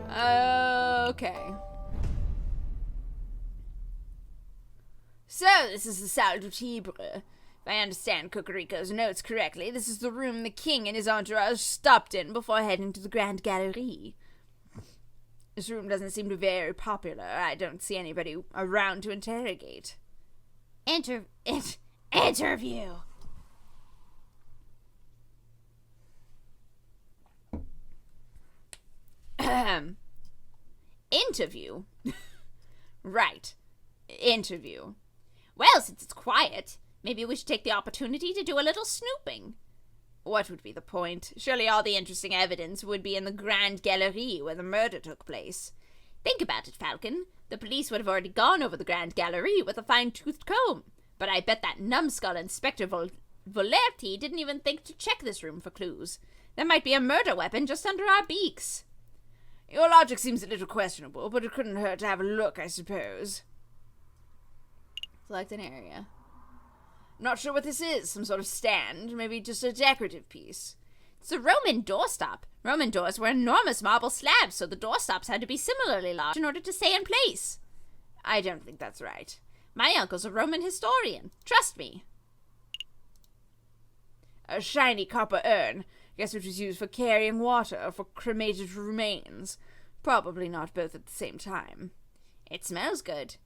Okay. So, this is the Salle du Tibre. If I understand Cocorico's notes correctly, this is the room the king and his entourage stopped in before heading to the Grand Gallery. This room doesn't seem to be very popular. I don't see anybody around to interrogate. Interview. Interview? Right. Interview. Well, since it's quiet, maybe we should take the opportunity to do a little snooping. What would be the point? Surely all the interesting evidence would be in the Grand Gallery where the murder took place. Think about it, Falcon. The police would have already gone over the Grand Gallery with a fine-toothed comb. But I bet that numbskull Inspector Volerti didn't even think to check this room for clues. There might be a murder weapon just under our beaks. Your logic seems a little questionable, but it couldn't hurt to have a look, I suppose. Select an area. Not sure what this is. Some sort of stand? Maybe just a decorative piece? It's a Roman doorstop. Roman doors were enormous marble slabs, so the doorstops had to be similarly large in order to stay in place. I don't think that's right. My uncle's a Roman historian. Trust me. A shiny copper urn. Guess it was used for carrying water or for cremated remains. Probably not both at the same time. It smells good.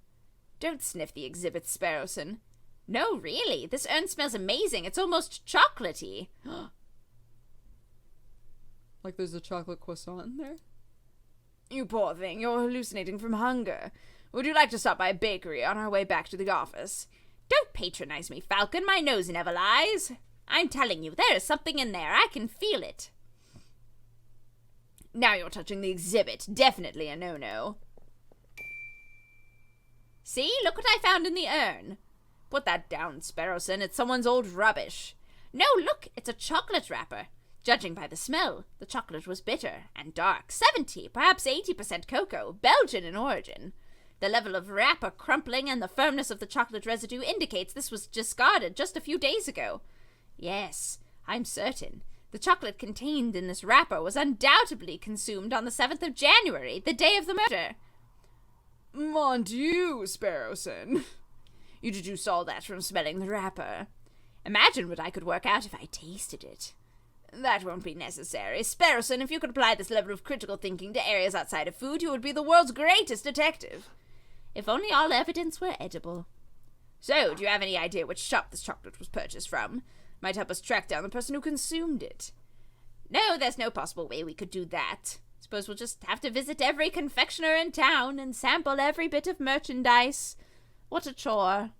Don't sniff the exhibit, Sparrowson. No, really. This urn smells amazing. It's almost chocolatey. Like there's a chocolate croissant in there? You poor thing. You're hallucinating from hunger. Would you like to stop by a bakery on our way back to the office? Don't patronize me, Falcon. My nose never lies. I'm telling you, there is something in there. I can feel it. Now you're touching the exhibit. Definitely a no-no. See? Look what I found in the urn. Put that down, Sparrowson. It's someone's old rubbish. No, look. It's a chocolate wrapper. Judging by the smell, the chocolate was bitter and dark. 70, perhaps 80% cocoa. Belgian in origin. The level of wrapper crumpling and the firmness of the chocolate residue indicates this was discarded just a few days ago. Yes, I'm certain. The chocolate contained in this wrapper was undoubtedly consumed on the 7th of January, the day of the murder. Mon Dieu, Sparrowson. You deduce all that from smelling the wrapper. Imagine what I could work out if I tasted it. That won't be necessary. Sparrowson, if you could apply this level of critical thinking to areas outside of food, you would be the world's greatest detective. If only all evidence were edible. So, do you have any idea which shop this chocolate was purchased from? Might help us track down the person who consumed it. No, there's no possible way we could do that. Suppose we'll just have to visit every confectioner in town and sample every bit of merchandise. What a chore.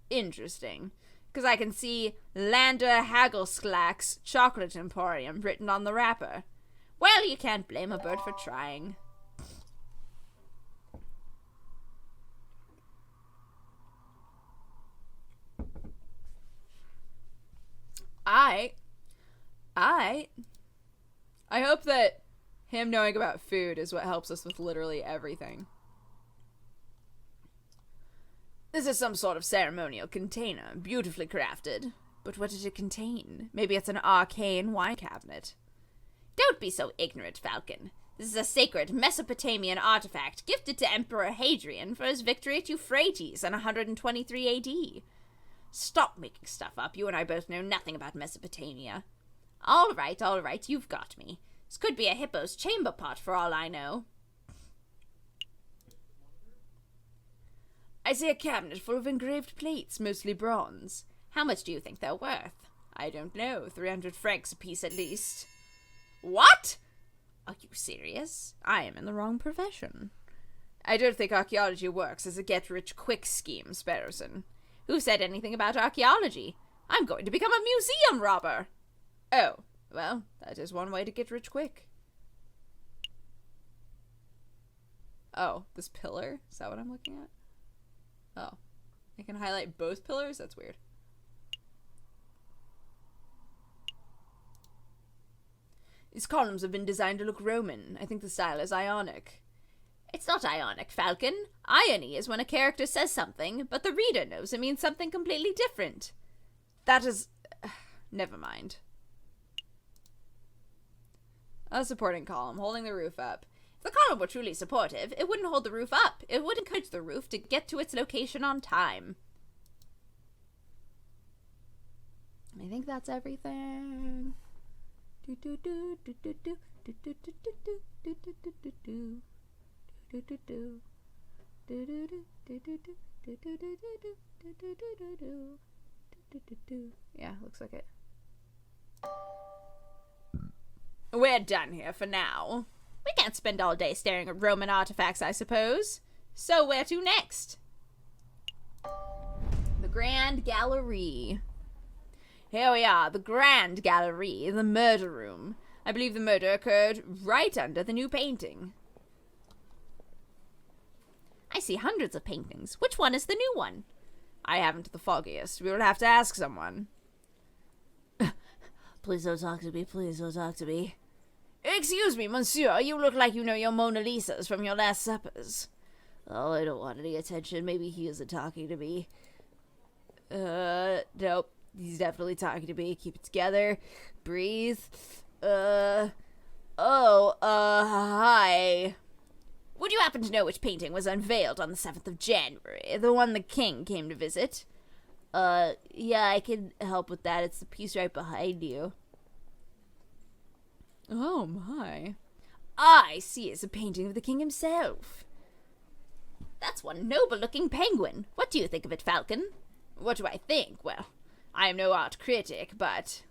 Interesting. Because I can see Lander Hagelsklack's Chocolate Emporium written on the wrapper. Well, you can't blame a bird for trying. I hope that him knowing about food is what helps us with literally everything. This is some sort of ceremonial container, beautifully crafted. But what did it contain? Maybe it's an arcane wine cabinet. Don't be so ignorant, Falcon. This is a sacred Mesopotamian artifact gifted to Emperor Hadrian for his victory at Euphrates in 123 AD. Stop making stuff up. You and I both know nothing about Mesopotamia. All right, you've got me. This could be a hippo's chamber pot for all I know. I see a cabinet full of engraved plates, mostly bronze. How much do you think they're worth? I don't know. 300 francs apiece at least. What? Are you serious? I am in the wrong profession. I don't think archaeology works as a get-rich-quick scheme, Sparrowson. Who said anything about archaeology? I'm going to become a museum robber. Oh, well, that is one way to get rich quick. Oh, this pillar? Is that what I'm looking at? Oh, I can highlight both pillars? That's weird. These columns have been designed to look Roman. I think the style is Ionic. It's not Ionic, Falcon. Irony is when a character says something, but the reader knows it means something completely different. That is... never mind. A supporting column, holding the roof up. If the column were truly supportive, it wouldn't hold the roof up. It would encourage the roof to get to its location on time. I think that's everything. Yeah, looks like it. We're done here for now. We can't spend all day staring at Roman artifacts, I suppose. So where to next? The Grand Gallery. Here we are, the Grand Gallery, the murder room. I believe the murder occurred right under the new painting. I see hundreds of paintings. Which one is the new one? I haven't the foggiest. We will have to ask someone. Please don't talk to me. Please don't talk to me. Excuse me, monsieur. You look like you know your Mona Lisas from your Last Suppers. Oh, I don't want any attention. Maybe he isn't talking to me. Nope. He's definitely talking to me. Keep it together. Breathe. Hi. Would you happen to know which painting was unveiled on the 7th of January? The one the king came to visit? Yeah, I can help with that. It's the piece right behind you. Oh, my. I see it's a painting of the king himself. That's one noble-looking penguin. What do you think of it, Falcon? What do I think? Well, I am no art critic, but...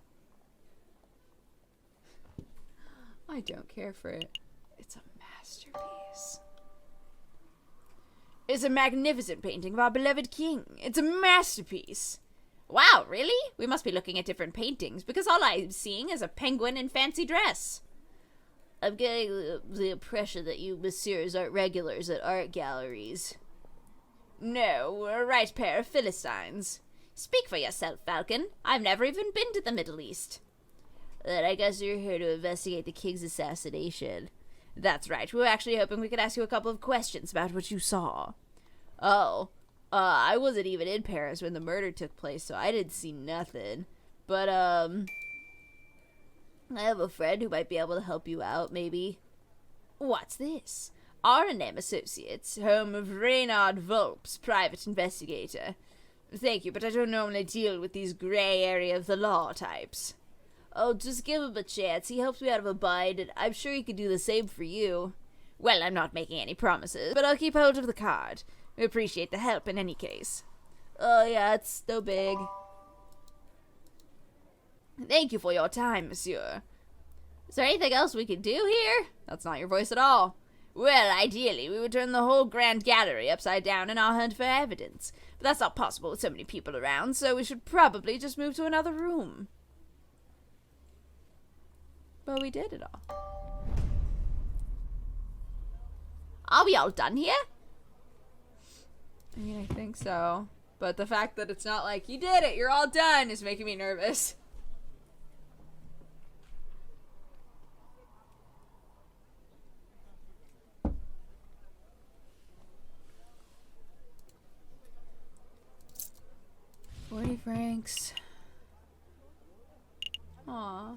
I don't care for it. It's a masterpiece. It's a magnificent painting of our beloved king. It's a masterpiece. Wow, really? We must be looking at different paintings, because all I'm seeing is a penguin in fancy dress. I'm getting the impression that you messieurs aren't regulars at art galleries. No, we're a right pair of Philistines. Speak for yourself, Falcon. I've never even been to the Middle East. Then I guess you're here to investigate the king's assassination. That's right. We were actually hoping we could ask you a couple of questions about what you saw. Oh, I wasn't even in Paris when the murder took place, so I didn't see nothing. But, I have a friend who might be able to help you out, maybe. What's this? R&M Associates, home of Reynard Volpes, private investigator. Thank you, but I don't normally deal with these gray area of the law types. Oh, just give him a chance. He helps me out of a bind, and I'm sure he could do the same for you. Well, I'm not making any promises, but I'll keep hold of the card. We appreciate the help in any case. Oh, yeah, it's no big. Thank you for your time, monsieur. Is there anything else we can do here? That's not your voice at all. Well, ideally, we would turn the whole Grand Gallery upside down in our hunt for evidence. But that's not possible with so many people around, so we should probably just move to another room. But we did it all. Are we all done here? I mean, I think so. But the fact that it's not like, you did it, you're all done, is making me nervous. $40. Aw.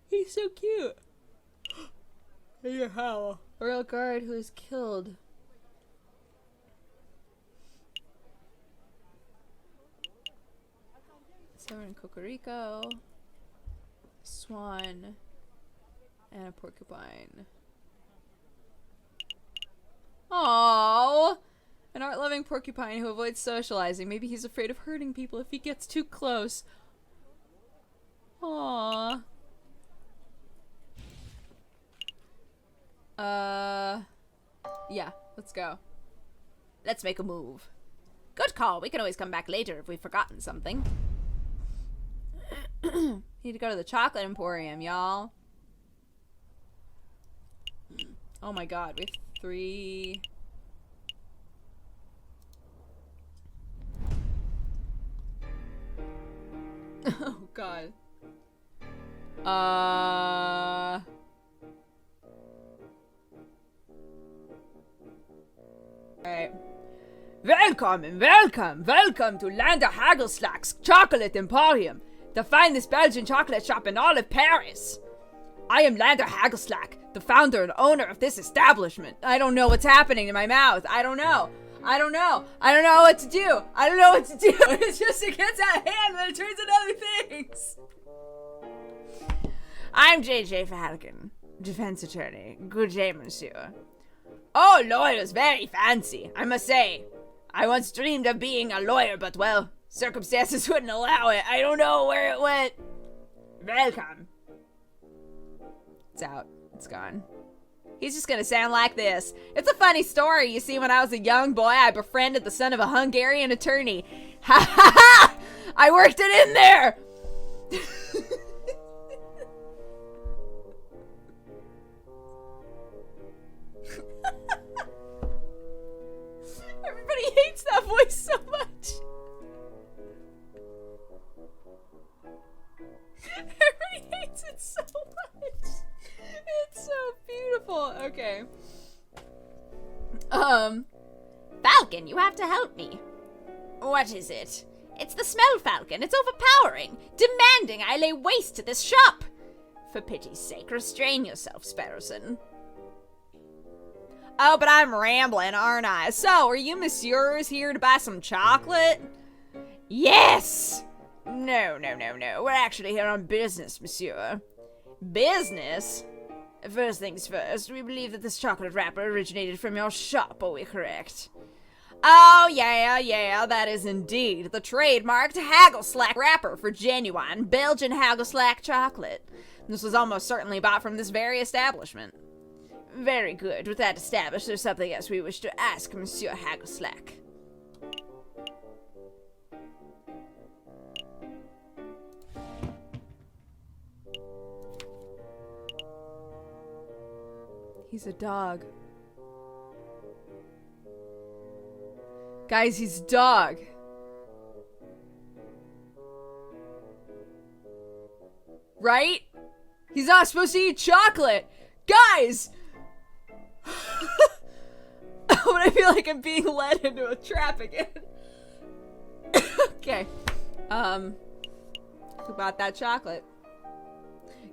He's so cute. Yeah. A royal guard who is killed. Someone in Cocorico. Swan. And a porcupine. Aww. An art-loving porcupine who avoids socializing. Maybe he's afraid of hurting people if he gets too close. Aww. Yeah, let's go. Let's make a move. Good call. We can always come back later if we've forgotten something. Need to go to the chocolate emporium, y'all. Oh my god, we have 3... Oh god. Alright. Welcome to Lander Hagelslack's Chocolate Emporium. The finest Belgian chocolate shop in all of Paris. I am Lander Hagelslack, the founder and owner of this establishment. I don't know what's happening in my mouth. I don't know what to do. It gets out of hand and it turns into other things. I'm J.J. Falcon, defense attorney. Good day, monsieur. Oh, lawyers, very fancy, I must say. I once dreamed of being a lawyer, but, well, circumstances wouldn't allow it. I don't know where it went. Welcome. It's out. It's gone. He's just gonna sound like this. It's a funny story. You see, when I was a young boy, I befriended the son of a Hungarian attorney. Ha ha ha! I worked it in there! Everybody hates that voice so much. Everybody hates it so much. It's so beautiful. Okay. Falcon, you have to help me. What is it? It's the smell, Falcon. It's overpowering. Demanding I lay waste to this shop. For pity's sake, restrain yourself, Sparrowson. Oh, but I'm rambling, aren't I? So, are you messieurs here to buy some chocolate? Yes! No. We're actually here on business, monsieur. Business? First things first, we believe that this chocolate wrapper originated from your shop, are we correct? Oh, yeah, that is indeed the trademarked Hagelslack wrapper for genuine Belgian Hagelslack chocolate. This was almost certainly bought from this very establishment. Very good. With that established, there's something else we wish to ask Monsieur Hagelslack. He's a dog. Guys, he's a dog. Right? He's not supposed to eat chocolate. Guys! When I feel like I'm being led into a trap again. Okay. Who bought that chocolate?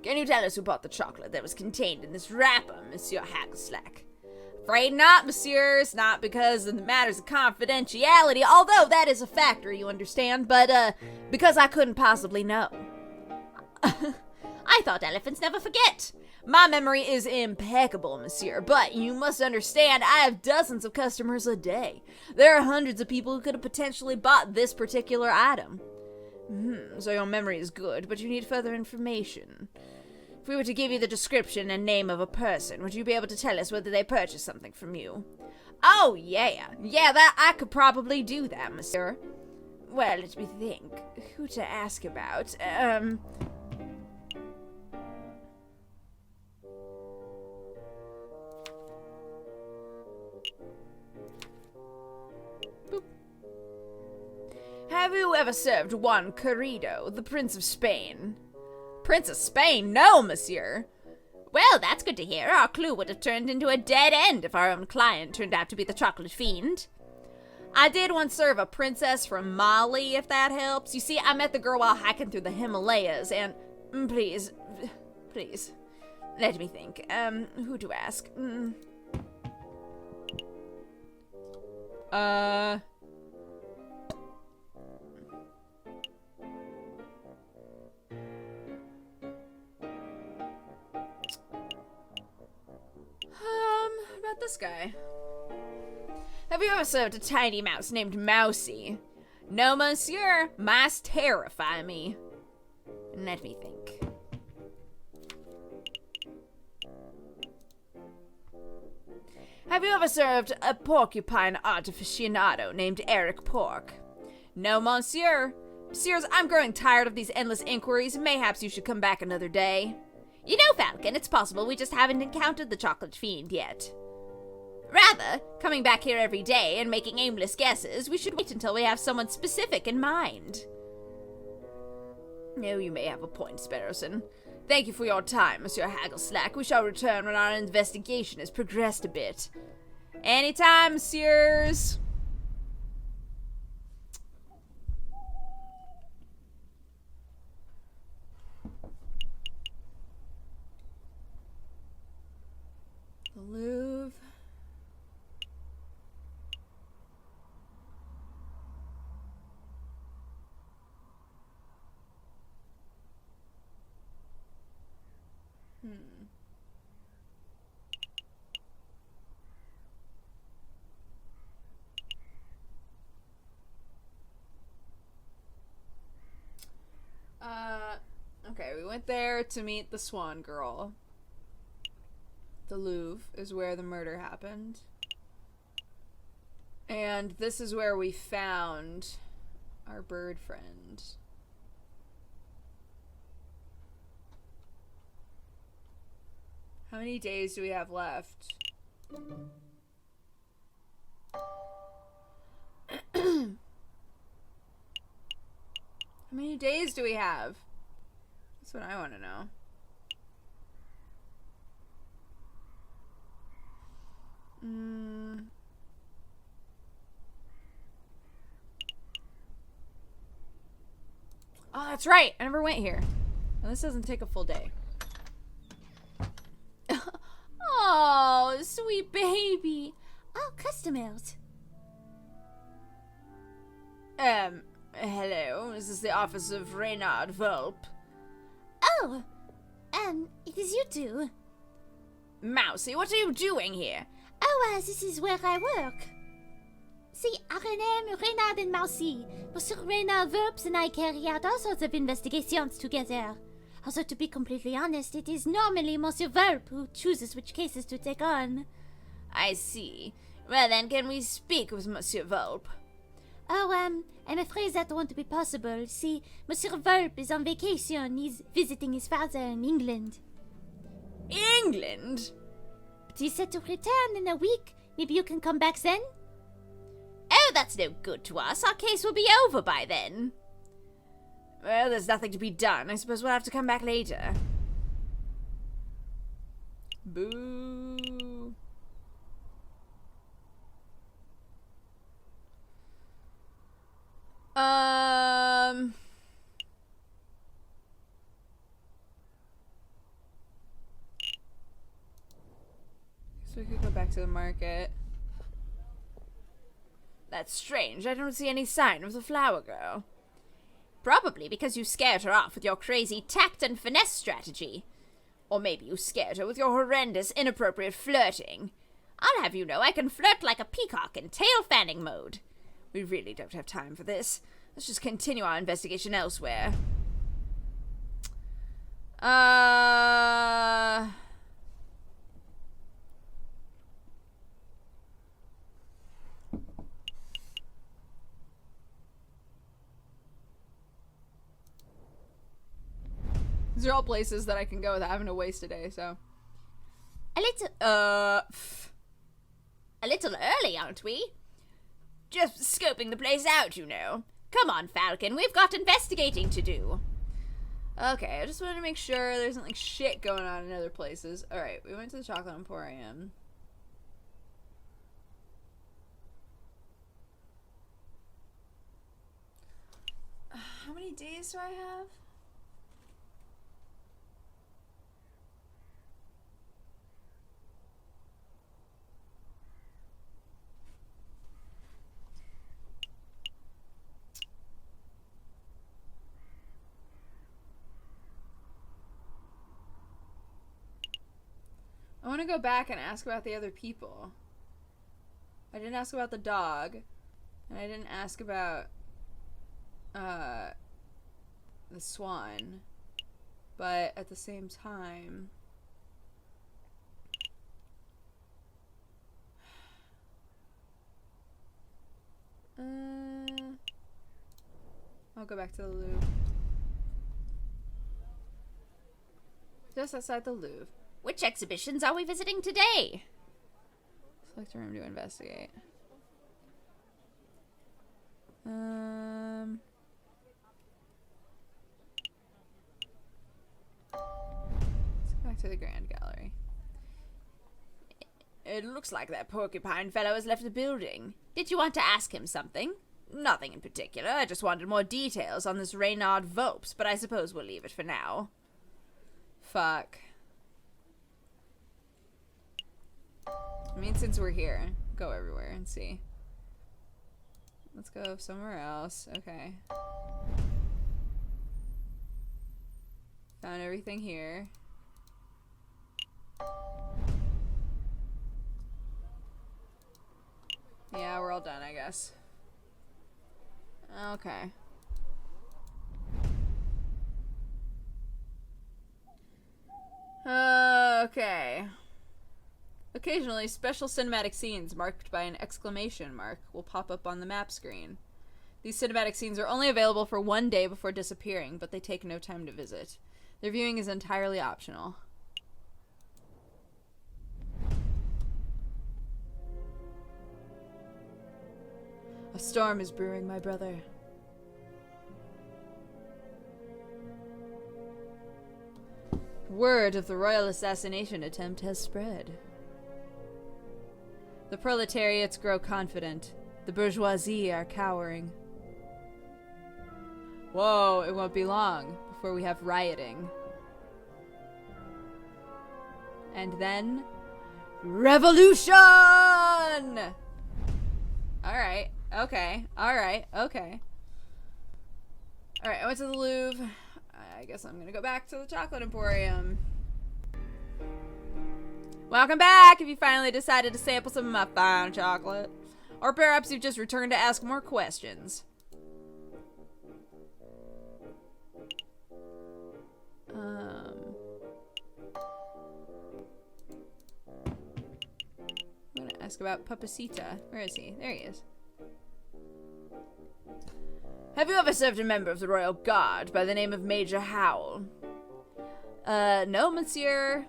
Can you tell us who bought the chocolate that was contained in this wrapper, Monsieur Hagelslack? Afraid not, messieurs. Not because of the matters of confidentiality, although that is a factor, you understand, but, because I couldn't possibly know. I thought elephants never forget. My memory is impeccable, monsieur, but you must understand I have dozens of customers a day. There are hundreds of people who could have potentially bought this particular item. So your memory is good, but you need further information. If we were to give you the description and name of a person, would you be able to tell us whether they purchased something from you? Oh, yeah, that I could probably do that, monsieur. Well, let me think. Who to ask about? Boop. Have you ever served Juan Querido, the Prince of Spain? Prince of Spain? No, monsieur. Well, that's good to hear. Our clue would have turned into a dead end if our own client turned out to be the chocolate fiend. I did once serve a princess from Mali, if that helps. You see, I met the girl while hiking through the Himalayas, and please, let me think. Who to ask? About this guy. Have you ever served a tiny mouse named Mousy? No, monsieur. Mice terrify me. Let me think. Have you ever served a porcupine artificionado named Eric Pork? No, monsieur. Messieurs, I'm growing tired of these endless inquiries. Mayhaps you should come back another day. You know, Falcon, it's possible we just haven't encountered the chocolate fiend yet. Rather, coming back here every day and making aimless guesses, we should wait until we have someone specific in mind. No, you may have a point, Sparrowson. Thank you for your time, Monsieur Hagelslack. We shall return when our investigation has progressed a bit. Anytime, messieurs. Okay, we went there to meet the Swan Girl. The Louvre is where the murder happened. And this is where we found our bird friend. How many days do we have left? How many days do we have? That's what I want to know. Oh, that's right. I never went here. And this doesn't take a full day. Oh, sweet baby. Oh, customers. Hello. Is this the office of Reynard Volpe? Oh, it is you two. Mousy, what are you doing here? Oh, this is where I work. See, our name Reynard and Mousy. Monsieur Reynard Verbs and I carry out all sorts of investigations together. Also, to be completely honest, it is normally Monsieur Verb who chooses which cases to take on. I see. Well then, can we speak with Monsieur Volpe? Oh, I'm afraid that won't be possible. See, Monsieur Verb is on vacation. He's visiting his father in England. England? But he's set to return in a week. Maybe you can come back then? Oh, that's no good to us. Our case will be over by then. Well, there's nothing to be done. I suppose we'll have to come back later. Boo. So we could go back to the market. That's strange. I don't see any sign of the flower girl. Probably because you scared her off with your crazy tact and finesse strategy. Or maybe you scared her with your horrendous, inappropriate flirting. I'll have you know I can flirt like a peacock in tail-fanning mode. We really don't have time for this. Let's just continue our investigation elsewhere. These are all places that I can go without having to waste a day, so. A little early, aren't we? Just scoping the place out, you know. Come on, Falcon, we've got investigating to do. Okay, I just wanted to make sure there isn't, like, shit going on in other places. Alright, we went to the Chocolate Emporium. How many days do I have? I want to go back and ask about the other people. I didn't ask about the dog. And I didn't ask about the swan. But at the same time, I'll go back to the Louvre. Just outside the Louvre. Which exhibitions are we visiting today? Select a room to investigate. Let's go back to the Grand Gallery. It looks like that porcupine fellow has left the building. Did you want to ask him something? Nothing in particular. I just wanted more details on this Reynard Volpe, but I suppose we'll leave it for now. Fuck. I mean, since we're here, go everywhere and see. Let's go somewhere else. Okay. Found everything here. Yeah, we're all done, I guess. Okay. Okay. Occasionally, special cinematic scenes marked by an exclamation mark will pop up on the map screen. These cinematic scenes are only available for 1 day before disappearing, but they take no time to visit. Their viewing is entirely optional. A storm is brewing, my brother. Word of the royal assassination attempt has spread. The proletariats grow confident. The bourgeoisie are cowering. Whoa, it won't be long before we have rioting. And then... revolution! Alright, okay, alright, okay. Alright, I went to the Louvre. I guess I'm gonna go back to the Chocolate Emporium. Welcome back if you finally decided to sample some of my fine chocolate. Or perhaps you've just returned to ask more questions. I'm gonna ask about Papacita. Where is he? There he is. Have you ever served a member of the Royal Guard by the name of Major Howell? No, monsieur.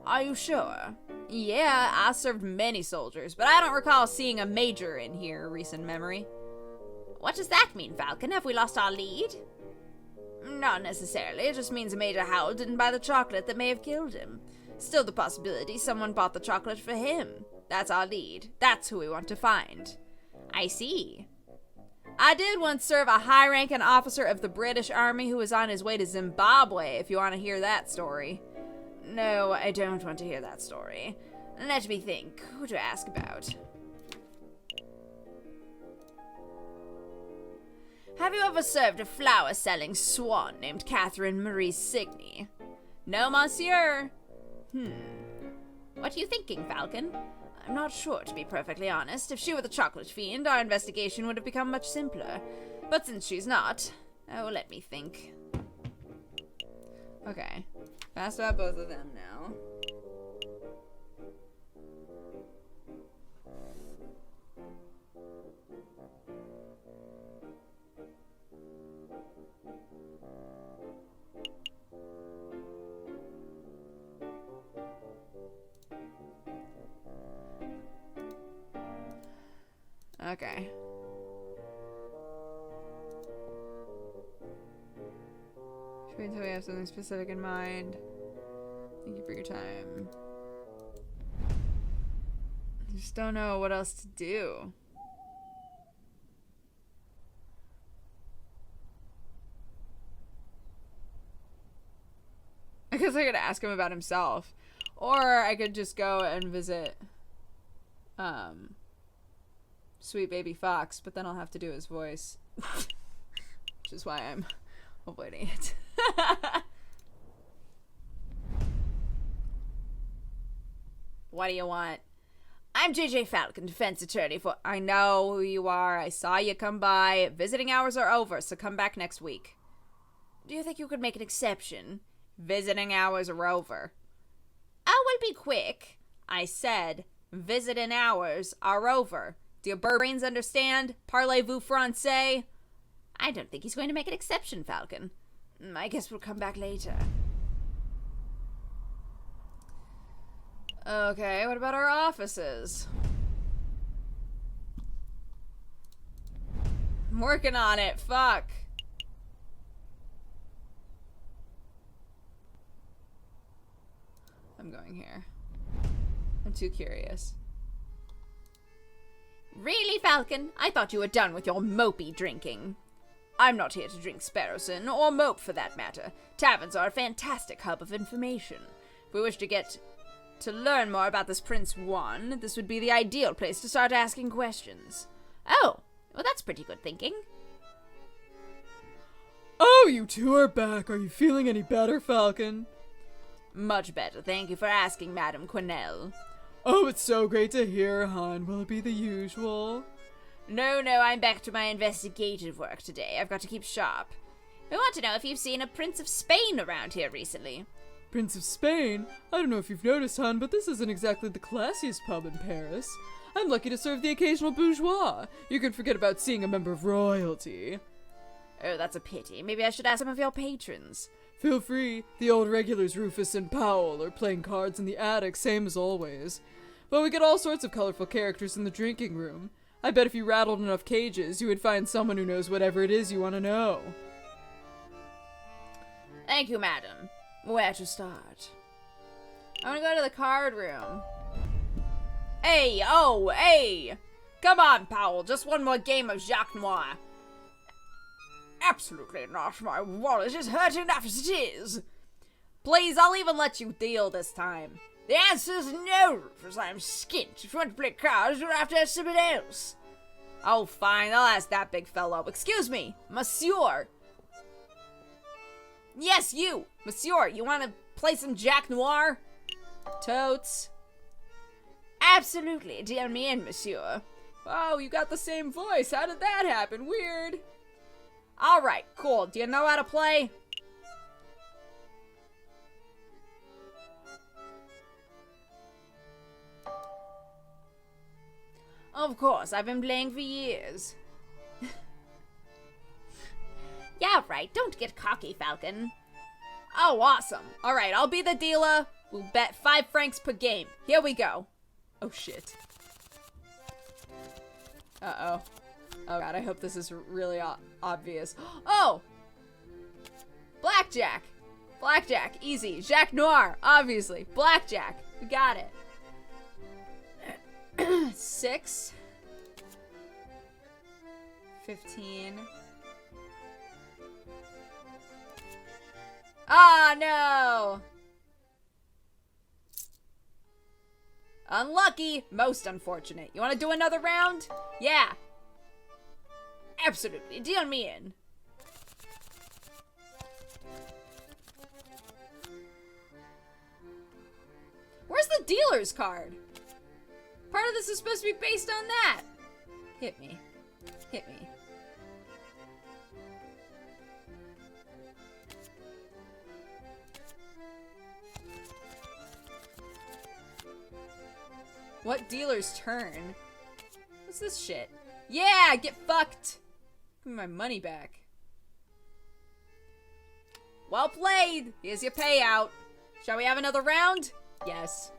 Are you sure? Yeah, I served many soldiers, but I don't recall seeing a major in here in recent memory. What does that mean, Falcon? Have we lost our lead? Not necessarily. It just means Major Howell didn't buy the chocolate that may have killed him. Still the possibility someone bought the chocolate for him. That's our lead. That's who we want to find. I see. I did once serve a high-ranking officer of the British Army who was on his way to Zimbabwe, if you want to hear that story. No, I don't want to hear that story. Let me think. Who to ask about? Have you ever served a flower-selling swan named Catherine Marie Signy? No, monsieur. What are you thinking, Falcon? I'm not sure, to be perfectly honest. If she were the chocolate fiend, our investigation would have become much simpler. But since she's not, oh, let me think. Okay. Asked about both of them now. Okay. Should we until we have something specific in mind? Thank you for your time. I just don't know what else to do. I guess I could ask him about himself. Or I could just go and visit Sweet Baby Fox, but then I'll have to do his voice. Which is why I'm avoiding it. What do you want? I'm JJ Falcon, defense attorney for... I know who you are. I saw you come by. Visiting hours are over, so come back next week. Do you think you could make an exception? Visiting hours are over. Oh, we'll be quick. I said, visiting hours are over. Do your brains understand? Parlez-vous français? I don't think he's going to make an exception, Falcon. I guess we'll come back later. Okay, what about our offices? I'm working on it, fuck. I'm going here. I'm too curious. Really, Falcon? I thought you were done with your mopey drinking. I'm not here to drink Sparrowson, or mope for that matter. Taverns are a fantastic hub of information. If we wish to learn more about this Prince Juan, this would be the ideal place to start asking questions. Oh, well that's pretty good thinking. Oh, you two are back. Are you feeling any better, Falcon? Much better, thank you for asking, Madame Quenelle. Oh, it's so great to hear, hon. Will it be the usual? No, I'm back to my investigative work today. I've got to keep sharp. We want to know if you've seen a Prince of Spain around here recently. Prince of Spain? I don't know if you've noticed, hon, but this isn't exactly the classiest pub in Paris. I'm lucky to serve the occasional bourgeois. You can forget about seeing a member of royalty. Oh, that's a pity. Maybe I should ask some of your patrons. Feel free. The old regulars Rufus and Powell are playing cards in the attic, same as always. But we get all sorts of colorful characters in the drinking room. I bet if you rattled enough cages, you would find someone who knows whatever it is you want to know. Thank you, madam. Where to start? I want to go to the card room. Hey, oh, hey! Come on, Powell, just one more game of Jacques Noir. Absolutely not. My wallet is hurting enough as it is. Please, I'll even let you deal this time. The answer is no, Rufus. I'm skint. If you want to play cards, you'll have to ask somebody else. Oh, fine. I'll ask that big fellow. Excuse me, monsieur. Yes, you, monsieur. You want to play some Jacques Noir? Totes. Absolutely. Deal me in, monsieur. Oh, you got the same voice. How did that happen? Weird. All right, cool. Do you know how to play? Of course, I've been playing for years. Yeah, right. Don't get cocky, Falcon. Oh, awesome. All right, I'll be the dealer. We'll bet 5 francs per game. Here we go. Oh, shit. Uh-oh. Oh, God, I hope this is really obvious. Oh! Blackjack. Blackjack. Easy. Jacques Noir. Obviously. Blackjack. We got it. 6. 15. Ah, no! Unlucky. Most unfortunate. You want to do another round? Yeah. Absolutely. Deal me in. Where's the dealer's card? Part of this is supposed to be based on that. Hit me. Hit me. What dealer's turn? What's this shit? Yeah, get fucked. Give me my money back. Well played. Here's your payout. Shall we have another round? Yes.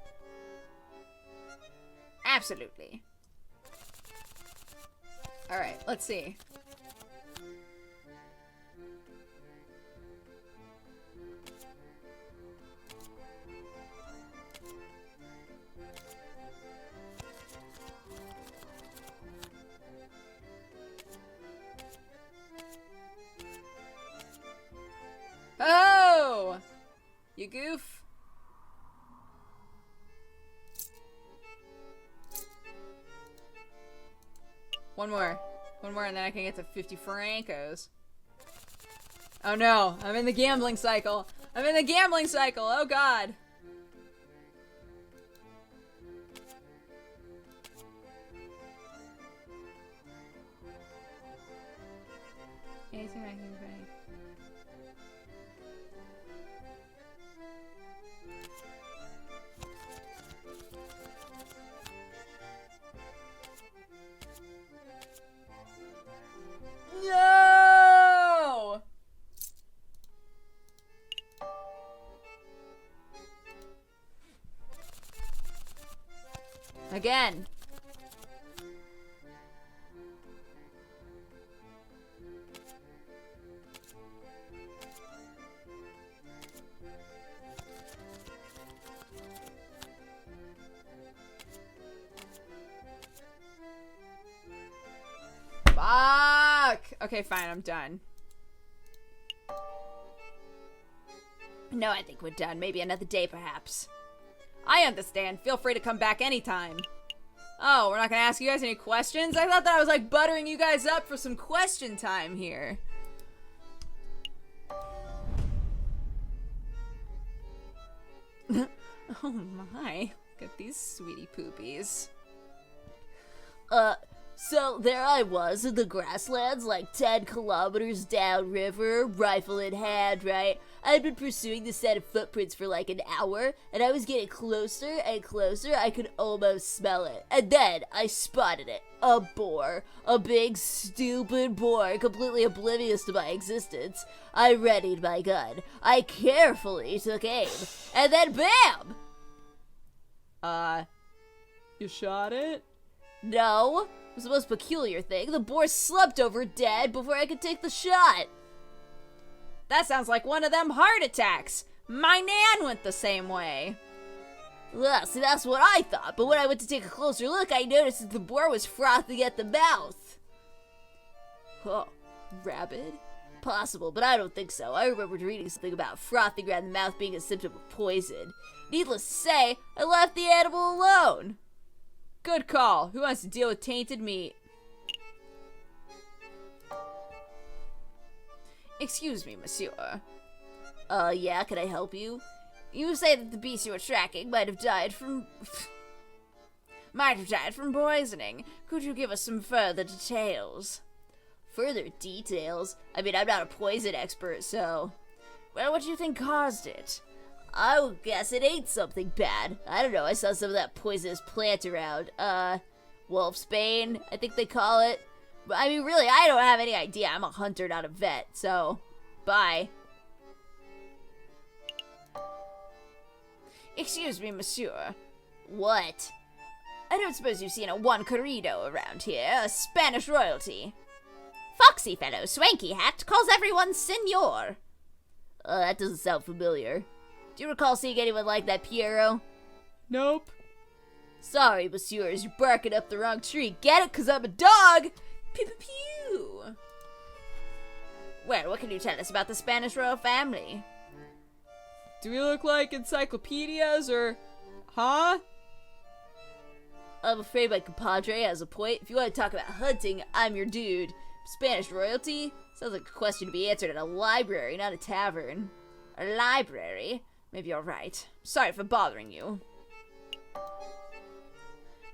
Absolutely. All right, let's see. Oh! You goof. One more. One more and then I can get to 50 francos. Oh no, I'm in the gambling cycle. I'm in the gambling cycle, oh god. Anything I can do. No! Again. Fuck! Okay, fine, I'm done. No, I think we're done. Maybe another day, perhaps. I understand. Feel free to come back anytime. Oh, we're not gonna ask you guys any questions? I thought that I was, like, buttering you guys up for some question time here. Oh my. Look at these sweetie poopies. So there I was in the grasslands, like 10 kilometers downriver, rifle in hand, right? I'd been pursuing the set of footprints for like an hour, and I was getting closer and closer. I could almost smell it. And then I spotted it. A boar. A big, stupid boar, completely oblivious to my existence. I readied my gun. I carefully took aim. And then BAM! You shot it? No. It was the most peculiar thing. The boar slumped over dead before I could take the shot. That sounds like one of them heart attacks. My nan went the same way. Well, see, that's what I thought, but when I went to take a closer look, I noticed that the boar was frothing at the mouth. Oh, rabid? Possible, but I don't think so. I remembered reading something about frothing around the mouth being a symptom of poison. Needless to say, I left the animal alone. Good call. Who wants to deal with tainted meat? Excuse me, monsieur. Yeah, can I help you? You say that the beast you were tracking might have died from poisoning. Could you give us some further details? Further details? I mean, I'm not a poison expert, so... Well, what do you think caused it? I would guess it ate something bad. I don't know, I saw some of that poisonous plant around. Wolfsbane, I think they call it. But I mean, really, I don't have any idea. I'm a hunter, not a vet, so... Bye. Excuse me, monsieur. What? I don't suppose you've seen a Juan Querido around here, a Spanish royalty. Foxy fellow, swanky hat, calls everyone senor. That doesn't sound familiar. Do you recall seeing anyone like that, Piero? Nope. Sorry, messieurs, you're barking up the wrong tree. Get it? 'Cause I'm a dog! Pew pew pew. Well, what can you tell us about the Spanish royal family? Do we look like encyclopedias or... Huh? I'm afraid my compadre has a point. If you want to talk about hunting, I'm your dude. Spanish royalty? Sounds like a question to be answered at a library, not a tavern. A library? Maybe you're right. Sorry for bothering you.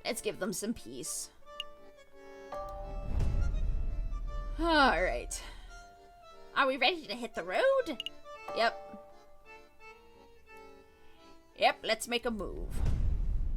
Let's give them some peace. Alright. Are we ready to hit the road? Yep. Yep, let's make a move.